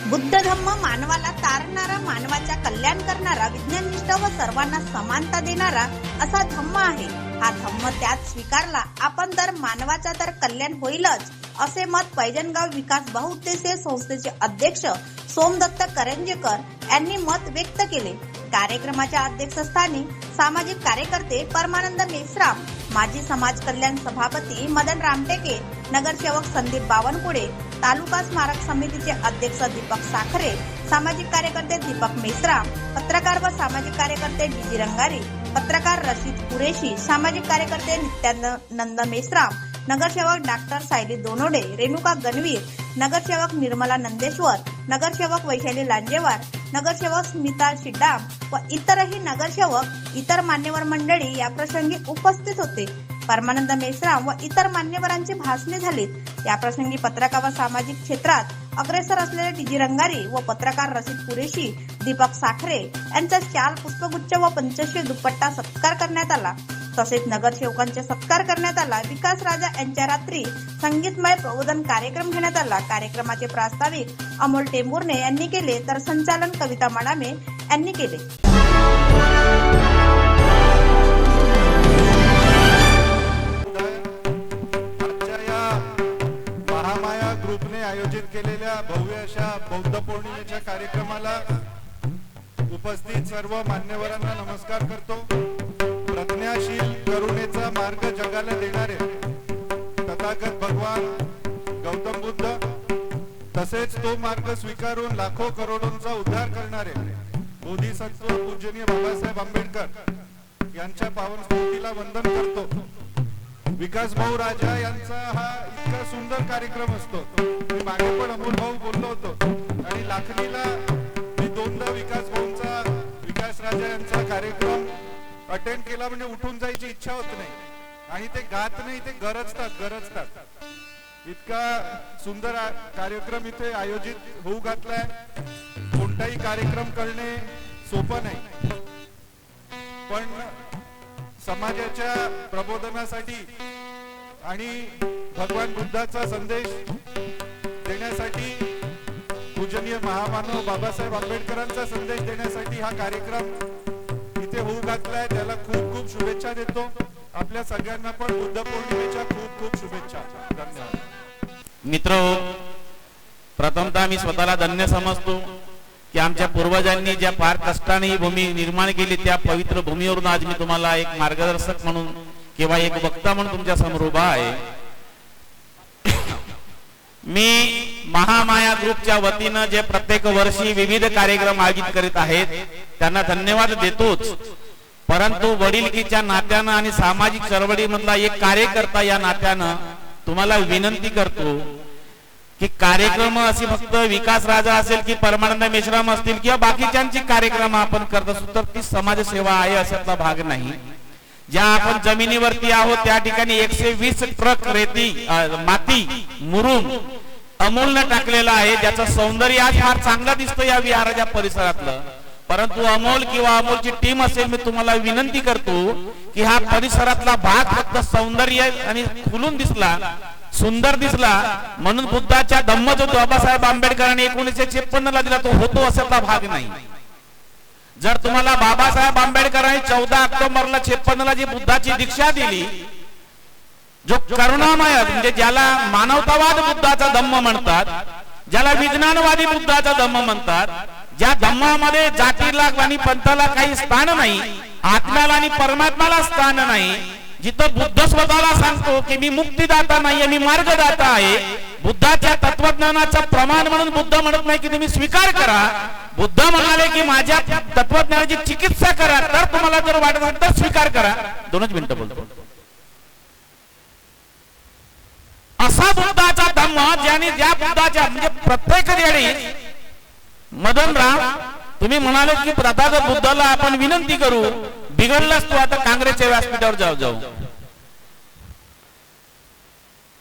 बुद्ध धम्म मानवाला तारणारा, मानवाच्या कल्याण करणारा, विज्ञाननिष्ठ व सर्वांना समानता देणारा असा धम्म आहे. हा धम्म त्यात स्वीकारला आपण तर मानवाचा तर कल्याण होईलच, असे मत पैजणगाव विकास बहुउद्देशीय संस्थेचे अध्यक्ष सोमदत्त करंजेकर यांनी मत व्यक्त केले. कार्यक्रमाच्या अध्यक्षस्थानी सामाजिक कार्यकर्ते परमानंद मेश्राम, माजी समाज कल्याण सभापती मदन रामटेके, नगरसेवक संदीप बावनकुळे, तालुका स्मारक समितीचे अध्यक्ष दीपक साखरे, सामाजिक कार्यकर्ते दीपक मेश्राम, पत्रकार व सामाजिक कार्यकर्ते डीजी रंगारी, पत्रकार रशीद कुरेशी, सामाजिक कार्यकर्ते नित्यानंद मेश्राम, नगरसेवक डॉक्टर सायली दोनोडे, रेणुका गणवीर, नगरसेवक निर्मला नंदेश्वर, नगरसेवक वैशाली लांजेवार, नगरसेवक स्मिता शिड्डाम व इतरही नगरसेवक, इतर मान्यवर मंडळी या प्रसंगी उपस्थित होते. परमानंद मेश्राम व इतर मान्यवरांची भाषणे झालीत. या प्रसंगी पत्रकार व सामाजिक क्षेत्रात अग्रेसर असलेले डीजी रंगारी व पत्रकार रशीद कुरेशी, दीपक साखरे यांचा शाल, पुष्पगुच्छ व पंचशील दुपट्टा सत्कार करण्यात आला. तसेच नगरसेवकांचा सत्कार करण्यात आला. विकास राजा यांच्या रात्री संगीतमय प्रबोधन कार्यक्रम घेण्यात आला. कार्यक्रमाचे प्रास्ताविक अमोल टेंभुर्णे यांनी केले तर संचालन कविता मडामे यांनी केले. महामाया ग्रुपने आयोजित केलेल्या भव्य अशा बौद्ध पौर्णिमेच्या कार्यक्रमाला उपस्थित सर्व मान्यवरांना नमस्कार करतो. प्रज्ञाशील करुणेचा मार्ग जगाला देणारे तथागत भगवान गौतम बुद्ध, तसेच तो मार्ग स्वीकारून लाखो करोडोंचा उद्धार करणारे बोधिसत्व पूजनीय बाबासाहेब आंबेडकर यांच्या पावन स्मृतीला वंदन करतो. विकास भाऊ राजा यांचा हा इतका सुंदर कार्यक्रम असतो. मी मागे पण अमोल भाऊ बोललो होतो आणि लाखणीला मी दोनदा विकास भाऊंचा, विकास राजा यांचा कार्यक्रम अटेंड केला म्हणजे उठून जायची इच्छा होत नाही आणि ते गात नाही, ते गरजतात. इतका सुंदर कार्यक्रम इथे आयोजित होऊ घातलाय. कोणताही कार्यक्रम करणे सोपं नाही, पण समाजाच्या प्रबोधनासाठी आणि भगवान बुद्धाचा संदेश देण्यासाठी, पूजनीय महामानव बाबासाहेब आंबेडकरांचा संदेश देण्यासाठी हा कार्यक्रम इथे होऊ घातलाय. त्याला खूप खूप शुभेच्छा देतो. आपल्या सगळ्यांना पण बुद्ध पौर्णिमेच्या खूप खूप शुभेच्छा. धन्यवाद. मित्र, प्रथमतः मी स्वतःला धन्य समजतो की आमच्या पूर्वजांनी ज्या फार कष्टाने ही भूमी निर्माण केली, त्या पवित्र भूमीवरून आज मी तुम्हाला एक मार्गदर्शक म्हणून किंवा एक वक्ता म्हणून तुमच्या समोर उभा आहे. मी महामाया ग्रुपच्या वतीनं जे प्रत्येक वर्षी विविध कार्यक्रम आयोजित करीत आहेत त्यांना धन्यवाद देतोच, परंतु वडिलकीच्या नात्यानं आणि सामाजिक चळवळीमधला एक कार्यकर्ता या नात्यानं तुम्हाला विनंती करतो की कार्यक्रम अशी फक्त विकास राजा असेल की परमानंद मेश्राम असतील किंवा बाकीच्यांची कार्यक्रम आपण करत असतो तर ती समाजसेवा आहे अशातला भाग नाही. ज्या आपण जमिनीवरती आहोत त्या ठिकाणी 120 ट्रक रेती, माती, मुरुम अमोलनं टाकलेला आहे, ज्याचं सौंदर्य आज फार चांगलं दिसतं या विहाराच्या परिसरातलं. परंतु अमोल किंवा अमोलची टीम असेल, मी तुम्हाला विनंती करतो की हा परिसरातला भाग फक्त सौंदर्य आणि खुलून दिसला, सुंदर दिसला म्हणून बुद्धाच्या धम्म जो बाबासाहेब आंबेडकरांनी 1956 ला दिला तो होतो असाचा भाग नाही. जर तुम्हाला बाबासाहेब आंबेडकरांनी 14 ऑक्टोबरला 56 ला जी बुद्धाची दीक्षा दिली, जो करुणामय म्हणजे ज्याला मानवतावाद बुद्धाचा धम्म म्हणतात, ज्याला विज्ञानवादी बुद्धाचा धम्म म्हणतात, ज्या धम्मामध्ये जातीला आणि पंथाला काही स्थान नाही, आत्म्याला आणि परमात्म्याला स्थान नाही, जिथं बुद्ध स्वतःला सांगतो की मी मुक्तीदाता नाही, मी मार्गदाता आहे. बुद्धाच्या तत्वज्ञानाचा प्रमाण म्हणून बुद्ध म्हणत नाही की तुम्ही स्वीकार करा. बुद्ध म्हणाले की माझ्या तत्वज्ञानाची चिकित्सा करा, तर तुम्हाला जर वाटत असेल तर स्वीकार करा. 2 मिनिटं बोलतो. असा बुद्धाचा धम्म ज्याने, ज्या बुद्धाच्या म्हणजे प्रत्येक वेळी मदनराव तुम्ही म्हणाले की तथागत बुद्धाला आपण विनंती करू, बिघडलास तू आता काँग्रेसच्या व्यासपीठावर जाऊ.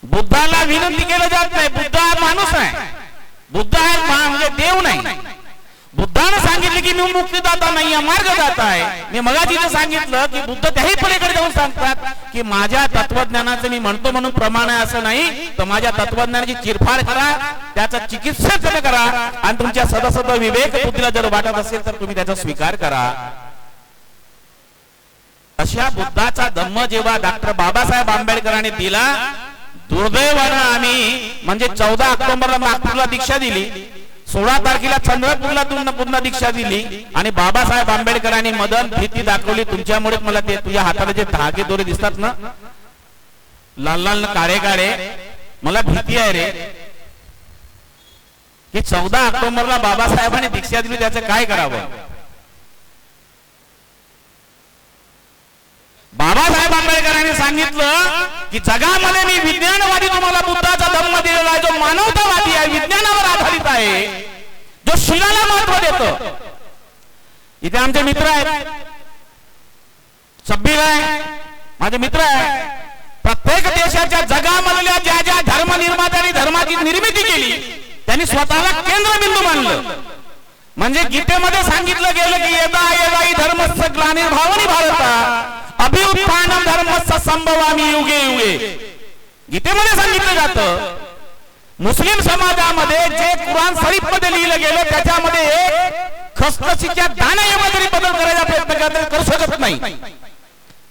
बुद्धाला विनंती केलं जात नाही. बुद्ध हा माणूस आहे, बुद्ध हा म्हणजे देव नाही. बुद्धाने सांगितले की मी तू मुक्तिदाता नाही आहे, मार्गदाता आहे. मी मगाशी जे सांगितलं की बुद्ध त्याही पलीकडे जाऊन सांगतात की माझ्या तत्वज्ञानाचं मी म्हणतो म्हणून प्रमाण आहे असं नाही, तर माझ्या तत्वज्ञानाची चिरफाड करा, त्याचा चिकित्सा करा आणि तुमच्या सदसद विवेक बुद्धीला जर वाटत असेल तर तुम्ही त्याचा स्वीकार करा. अशा बुद्धाचा धम्म जेव्हा डॉक्टर बाबासाहेब आंबेडकरांनी दिला, दुर्दैवानं आम्ही म्हणजे 14 ऑक्टोबरला नागपूरला दीक्षा दिली, 16 तारखेला चंद्रपूरला पुन्हा दीक्षा दिली आणि बाबासाहेब आंबेडकरांनी मदन भीती दाखवली. तुमच्यामुळे मला ते तुझ्या हाताला जे धागे दोरे दिसतात ना लाल लाल काळे काळे, मला भीती आहे रे की 14 ऑक्टोबरला बाबासाहेबांनी दीक्षा दिली, त्याचं काय करावं. बाबासाहेब आंबेडकरांनी सांगितलं की जगामध्ये मी विज्ञानवादी तुम्हाला बुद्धाचा धम्म दिलेला आहे, जो मानवतावादी आहे, विज्ञानावर आधारित आहे, जो शिलाला महत्व देतो. इथे आमचे मित्र आहेत, शब्बीर आहे, माझे मित्र आहे. प्रत्येक देशाच्या जगामधल्या ज्या ज्या धर्मनिर्मात्यांनी धर्माची निर्मिती केली त्यांनी स्वतःला केंद्रबिंदू मानलं. म्हणजे गीतेमध्ये सांगितलं गेलं की यदा यदा हि धर्मस्य ग्लानिर्भावनी भारता अभिउत्थानम धर्मस्य संभवामी युगे युगे, गीतेमध्ये सांगितलं जातं. मुस्लिम समाजामध्ये जे कुराण शरीफ मध्ये लिहिलं गेलं त्याच्यामध्ये एक खसखशीच्या दाण्यामध्ये बदल करायचा प्रयत्न करू शकत नाही.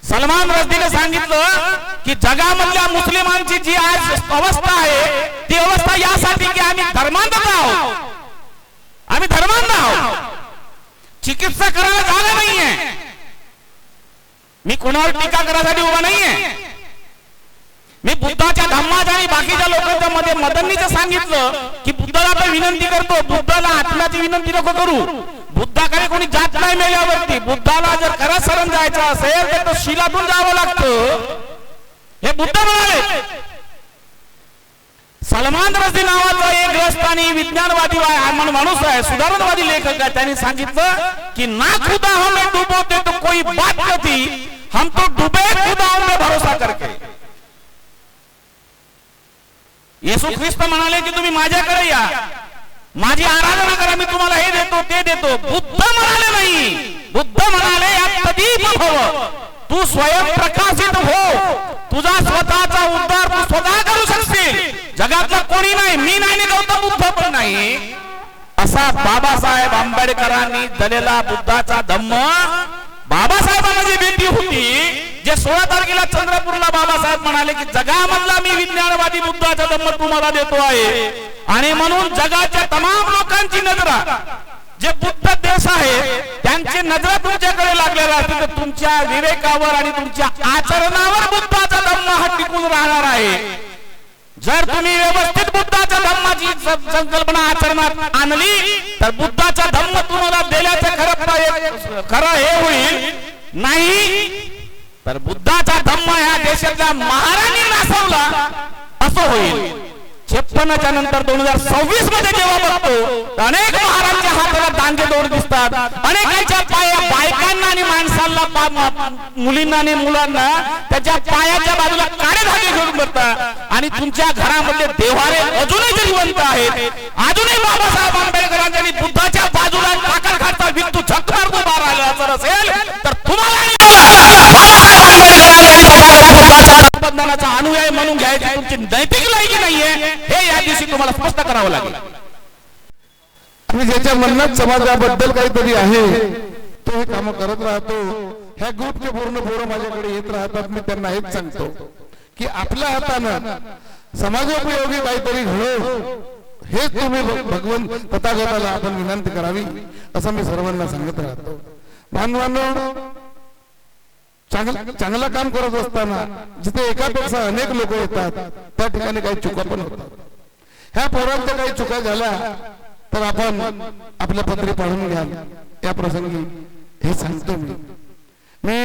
सलमान रश्दीने सांगितलं की जगामधल्या मुस्लिमांची जी आज अवस्था आहे ती अवस्था यासाठी की आम्ही धर्मांध आहोत, आम्ही धर्मांध आहोत, चिकित्सा करायला झालं नाहीये. मी कोणावर टीका करायसाठी उभा नाहीये. मी बुद्धाच्या धम्माच्या आणि बाकीच्या लोकांच्या मध्ये मदनीचं सांगितलं की बुद्धाला आपण विनंती करतो, बुद्धाला आत्म्याची विनंती नको करू. बुद्धाकडे कोणी जात नाही मेल्यावरती. बुद्धाला जर खरंच शरण जायचं असेल तर तो शिलातून जावं लागतं, हे बुद्ध म्हणाले. सलमान रश्दी नावाचा एक ग्रस्तानी विज्ञानवादी माणूस आहे, सुधारणवादी लेखक आहे, त्यांनी सांगितलं की ना खुदा हमें डुबोते तो कोई बात नहीं, हम तो डुबे खुदाओं में भरोसा करके. येशू ख्रिस्त म्हणाले की तुम्ही माझ्याकडे या, माझी आराधना करा, मी तुम्हाला हे देतो ते देतो. बुद्ध म्हणाले नाही, बुद्ध म्हणाले तदीप भव, तू स्वयं प्रकाशित हो, तुझा स्वतःचा उद्धार तू स्वतः करू शकशील, जगातला कोणी नाही, मी नाही, गौतम बुद्ध पण नाही. असा बाबासाहेब आंबेडकरांनी दिलेला बुद्धाचा धम्म बाबासाहेबांना जी भेटी होती, जे 16 तारखेला चंद्रपूरला बाबासाहेब म्हणाले की जगामधला मी विज्ञानवादी बुद्धाचा धम्म तुम्हाला देतो आहे. आणि म्हणून जगाच्या तमाम लोकांची नजरा जे बुद्ध देश आहे त्यांची नजर तुमच्याकडे लागलेला असते, तर तुमच्या विवेकावर आणि तुमच्या आचरणावर बुद्धाचा धम्म हा टिकून राहणार आहे. जर तुम्ही व्यवस्थित बुद्धाच्या धम्माची संकल्पना आचरणात आणली तर बुद्धाचा धम्म तुम्हाला दिल्याचं खरं हे होईल. नाही तर बुद्धाचा धम्म ह्या देशाच्या महाराणी नासवला असं होईल. 56च्या नंतर 2026 मध्ये जेव्हा बघतो अनेक महाराजांच्या हाताला दांडे दोर दिसतात, अनेकांच्या पाया बायकांना आणि माणसांना, मुलींना आणि मुलांना त्याच्या पायाच्या बाजूला काळे धागे घेऊन बसतात. आणि तुमच्या घरामध्ये देवारे अजूनही जिवंत आहेत. अजूनही बाबासाहेब आंबेडकरांनी बुद्धाच्या बाजूला काकरखाडचा वित्तू झक्कार उभा राहिला जर असेल तर तुम्हाला बंधनाचा अनुयायी म्हणून घ्यायची तुमची नैतिक लायकी नाहीये, हे या दिवशी तुम्हाला स्पष्ट करावं लागेल. आणि ज्याच्या मनात समाजाबद्दल काहीतरी आहे तो हे काम करत राहतो. ह्या ग्रुपचे पूर्ण पोरं माझ्याकडे येत राहतात. मी त्यांना हेच सांगतो की आपल्या हातानं समाजोपयोगी काहीतरी घडव, हेच तुम्ही भगवंत तथागताला आपण विनंती करावी असं मी सर्वांना सांगत राहतो. बांधवांनो, चांगलं काम करत असताना जिथे एकापेक्षा अनेक लोक येतात त्या ठिकाणी काही चुका पण होतात. ह्या पोरांच्या काही चुका झाल्या तर आपण आपल्या पत्री पाडून घ्या. या प्रसंगी हे सांगतो मी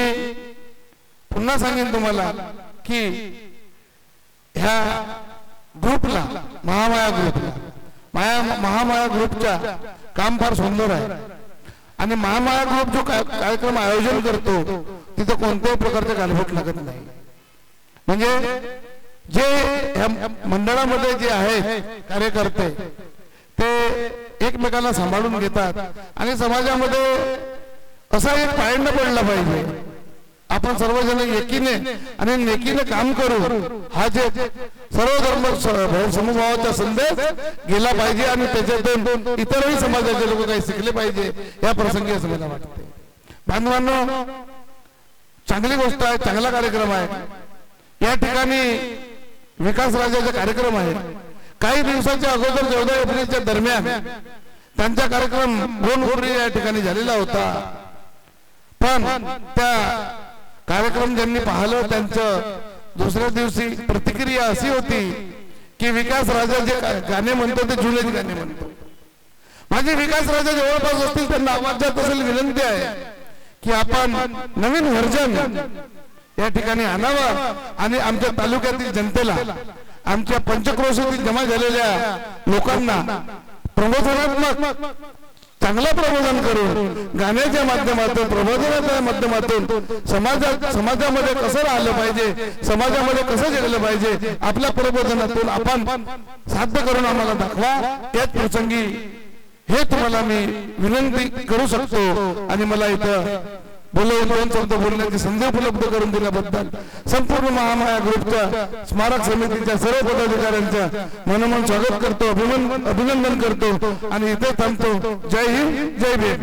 पुन्हा सांगेन तुम्हाला की ह्या ग्रुपला, महामाया ग्रुपला, महामाया ग्रुपच्या काम फार सुंदर आहे. आणि महामाया ग्रुप जो कार्यक्रम आयोजन करतो तिथे कोणत्याही प्रकारचे गालबोट लागत नाही. म्हणजे जे ह्या मंडळामध्ये जे आहेत कार्यकर्ते ते एकमेकांना सांभाळून घेतात आणि समाजामध्ये असा एक पायंडा पडला पाहिजे. आपण सर्वजण एकीने आणि नेकीने काम करू, हा जे सर्व धर्म समभावाचा संदेश गेला पाहिजे आणि त्याच्यातून इतरही समाजाचे लोक काही शिकले पाहिजे या प्रसंगी असं मला वाटते. बांधवांनो, चांगली गोष्ट आहे, चांगला कार्यक्रम आहे. या ठिकाणी विकास राजाचा कार्यक्रम आहे. काही दिवसाच्या अगोदर 14 एप्रिलच्या दरम्यान त्यांचा कार्यक्रम गोनपुरी या ठिकाणी झालेला होता. पण त्या कार्यक्रम ज्यांनी पाहिलं त्यांचं दुसऱ्या दिवशी प्रतिक्रिया अशी होती की विकास राजा जे गाणे म्हणतो ते जुनेच गाणे म्हणतो. माझे विकास राजा जवळपास असतील त्यांना आवाजात असेल विनंती आहे की आपण नवीन व्हर्जन या ठिकाणी आणावं आणि आमच्या तालुक्यातील जनतेला, आमच्या पंचक्रोशीतील जमा झालेल्या लोकांना प्रबोधनात्मक चांगलं प्रबोधन करून गाण्याच्या माध्यमातून, प्रबोधनाच्या माध्यमातून समाजामध्ये कसं राहिलं पाहिजे, समाजामध्ये कसं जगलं पाहिजे, आपल्या प्रबोधनातून आपण साध्य करून आम्हाला दाखवा. याच प्रसंगी हे तुम्हाला मी विनंती करू शकतो आणि मला इथं बोलवून 2 शब्द बोलण्याची संधी उपलब्ध करून दिल्याबद्दल संपूर्ण महामाया ग्रुपच्या स्मारक समितीच्या सर्व पदाधिकाऱ्यांचं मनोमन स्वागत करतो, अभिनंदन करतो आणि इथे थांबतो. जय हिंद, जय भीम.